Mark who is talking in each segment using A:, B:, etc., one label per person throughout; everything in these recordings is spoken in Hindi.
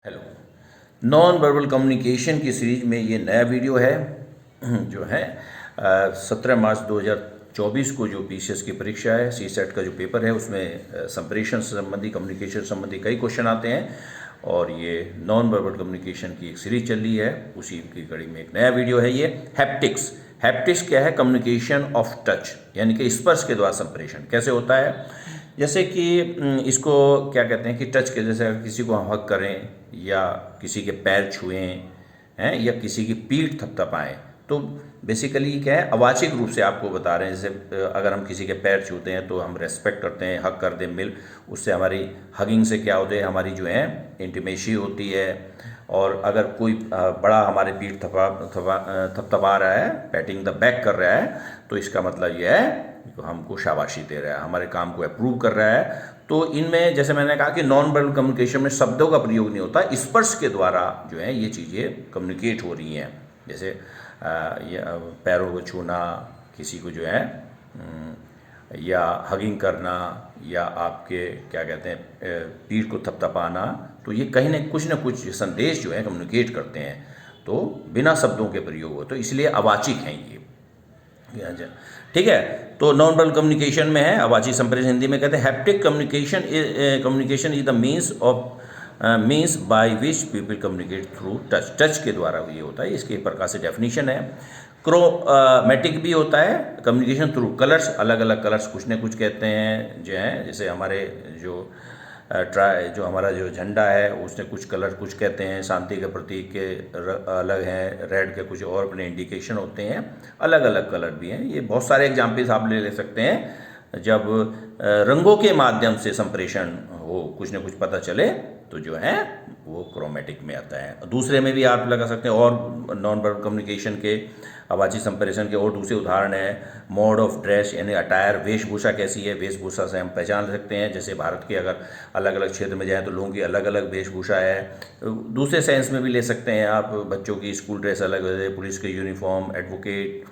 A: हेलो। नॉन वर्बल कम्युनिकेशन की सीरीज में ये नया वीडियो है जो है 17 मार्च 2024 को जो पीसीएस की परीक्षा है, सीसेट का जो पेपर है, उसमें संप्रेषण से संबंधी, कम्युनिकेशन संबंधी कई क्वेश्चन आते हैं और ये नॉन वर्बल कम्युनिकेशन की एक सीरीज चल रही है। उसी की कड़ी में एक नया वीडियो है ये हैप्टिक्स। हैप्टिक्स क्या है? कम्युनिकेशन ऑफ टच, यानी कि स्पर्श के द्वारा संप्रेषण कैसे होता है। जैसे कि इसको क्या कहते हैं कि टच के, जैसे अगर किसी को हम हग करें या किसी के पैर छुएं हैं या किसी की पीठ थपथपाएं, तो बेसिकली क्या है, अवाचिक रूप से आपको बता रहे हैं। जैसे अगर हम किसी के पैर छूते हैं तो हम रेस्पेक्ट करते हैं, हग कर दें मिल, उससे हमारी हगिंग से क्या होता है, हमारी जो है इंटीमेसी होती है। और अगर कोई बड़ा हमारे पीठ थपथपा रहा है, पैटिंग द बैक कर रहा है, तो इसका मतलब यह है तो हमको शाबाशी दे रहा है, हमारे काम को अप्रूव कर रहा है। तो इनमें जैसे मैंने कहा कि नॉन वर्बल कम्युनिकेशन में शब्दों का प्रयोग नहीं होता, स्पर्श के द्वारा जो है ये चीज़ें कम्युनिकेट हो रही हैं। जैसे पैरों को छूना, किसी को जो है या हगिंग करना, या आपके क्या कहते हैं पीठ को थपथपाना, तो ये कहीं ना कुछ संदेश जो है कम्युनिकेट करते हैं, तो बिना शब्दों के प्रयोग हो, तो इसलिए अवाचिक हैं ये। ठीक है, तो नॉन वर्बल कम्युनिकेशन में है अवाची संप्रेषण, हिंदी में कहते हैं haptic communication is the means by which people communicate through touch. Touch के द्वारा ये होता है, इसके एक प्रकार से डेफिनेशन है। क्रोमैटिक भी होता है कम्युनिकेशन थ्रू कलर्स, अलग अलग कलर्स कुछ न कुछ कहते हैं जो हैं, जैसे हमारे जो हमारा जो झंडा है उसने कुछ कलर कुछ कहते हैं, शांति के प्रतीक के अलग हैं, रेड के कुछ और अपने इंडिकेशन होते हैं, अलग अलग कलर भी हैं। ये बहुत सारे एग्जाम्पल्स आप ले सकते हैं। जब रंगों के माध्यम से संप्रेषण हो, कुछ न कुछ पता चले, तो जो है वो क्रोमेटिक में आता है। दूसरे में भी आप लगा सकते हैं, और नॉन वर्बल कम्युनिकेशन के आवाज़ी संप्रेषण के और दूसरे उदाहरण है मोड ऑफ ड्रेस, यानी अटायर, वेशभूषा कैसी है, वेशभूषा से हम पहचान सकते हैं। जैसे भारत के अगर अलग अलग क्षेत्र में जाएँ तो लोगों की अलग अलग वेशभूषा है। दूसरे सेंस में भी ले सकते हैं आप, बच्चों की स्कूल ड्रेस अलग है, पुलिस के यूनिफॉर्म, एडवोकेट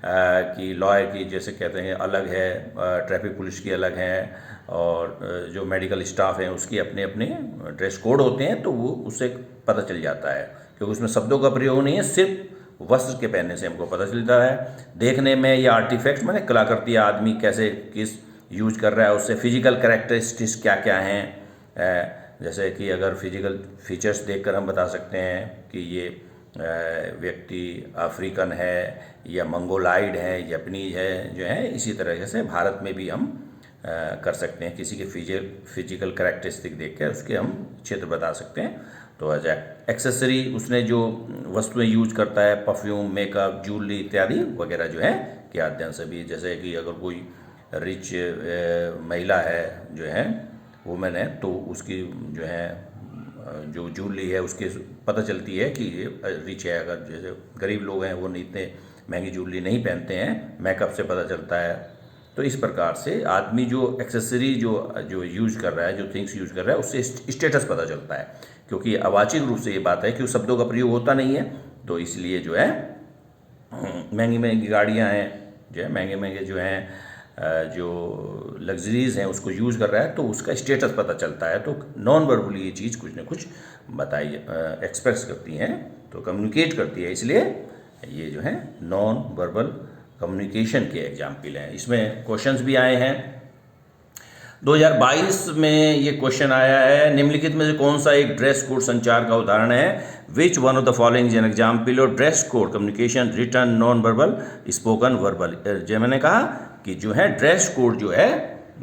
A: की, लॉयर की जैसे कहते हैं अलग है, ट्रैफिक पुलिस की अलग है, और जो मेडिकल स्टाफ हैं उसकी अपने अपने ड्रेस कोड होते हैं, तो वो उससे पता चल जाता है, क्योंकि उसमें शब्दों का प्रयोग नहीं है, सिर्फ वस्त्र के पहनने से हमको पता चलता है। देखने में या आर्टिफैक्ट माने कलाकृति, आदमी कैसे किस यूज कर रहा है, उससे फिजिकल कैरेक्टरिस्टिक्स क्या क्या हैं। जैसे कि अगर फिजिकल फीचर्स देखकर हम बता सकते हैं कि ये व्यक्ति अफ्रीकन है या मंगोलाइड है, जापानीज है जो है। इसी तरह से भारत में भी हम कर सकते हैं, किसी के फिजिकल कैरेक्टरिस्टिक देख कर उसके हम क्षेत्र बता सकते हैं। तो आ जाए एक्सेसरी, उसने जो वस्तुएं यूज करता है, परफ्यूम, मेकअप, ज्वेलरी इत्यादि वगैरह जो है के अध्ययन से भी, जैसे कि अगर कोई रिच महिला है जो है, वुमेन है, तो उसकी जो है जो ज्वेलरी है उसके पता चलती है कि ये रिच है। अगर जैसे गरीब लोग हैं वो इतने महंगी ज्वेलरी नहीं पहनते हैं, मेकअप से पता चलता है। तो इस प्रकार से आदमी जो एक्सेसरी जो यूज कर रहा है, जो थिंग्स यूज कर रहा है, उससे स्टेटस पता चलता है, क्योंकि अवाचिक रूप से ये बात है कि शब्दों का प्रयोग होता नहीं है। तो इसलिए जो है महंगी महंगी गाड़ियाँ हैं जो है, महंगे महंगे जो हैं जो लग्जरीज हैं उसको यूज़ कर रहा है, तो उसका स्टेटस पता चलता है। तो नॉन वर्बली ये चीज़ कुछ न कुछ बताई एक्सप्रेस करती हैं, तो कम्युनिकेट करती है, इसलिए ये जो है नॉन वर्बल कम्युनिकेशन के एग्जाम्पल हैं। इसमें क्वेश्चंस भी आए हैं। 2022 में ये क्वेश्चन आया है, निम्नलिखित में से कौन सा एक ड्रेस कोड संचार का उदाहरण है? Which one of the following is an example of dress code communication written non verbal spoken verbal. जो मैंने कहा कि जो है ड्रेस कोड जो है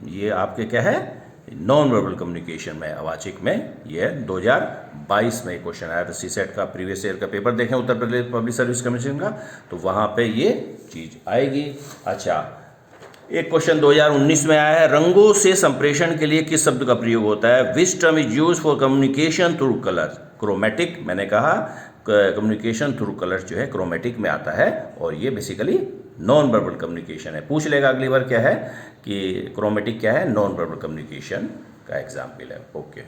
A: ये आपके क्या है, नॉन वर्बल कम्युनिकेशन में, अवाचिक में। ये 2022 में क्वेश्चन आया था। सीसेट का प्रीवियस ईयर का पेपर देखें, Uttar Pradesh public service commission का, तो वहाँ पे ये चीज़ आएगी। अच्छा, एक क्वेश्चन 2019 में आया है, रंगों से संप्रेषण के लिए किस शब्द का प्रयोग होता है? Which term is use for communication through colour? Chromatic. मैंने कहा कम्युनिकेशन थ्रू कलर जो है क्रोमेटिक में आता है, और ये बेसिकली नॉन वर्बल कम्युनिकेशन है। पूछ लेगा अगली बार क्या है कि क्रोमेटिक क्या है, नॉन वर्बल कम्युनिकेशन का एग्जाम्पल है। ओके।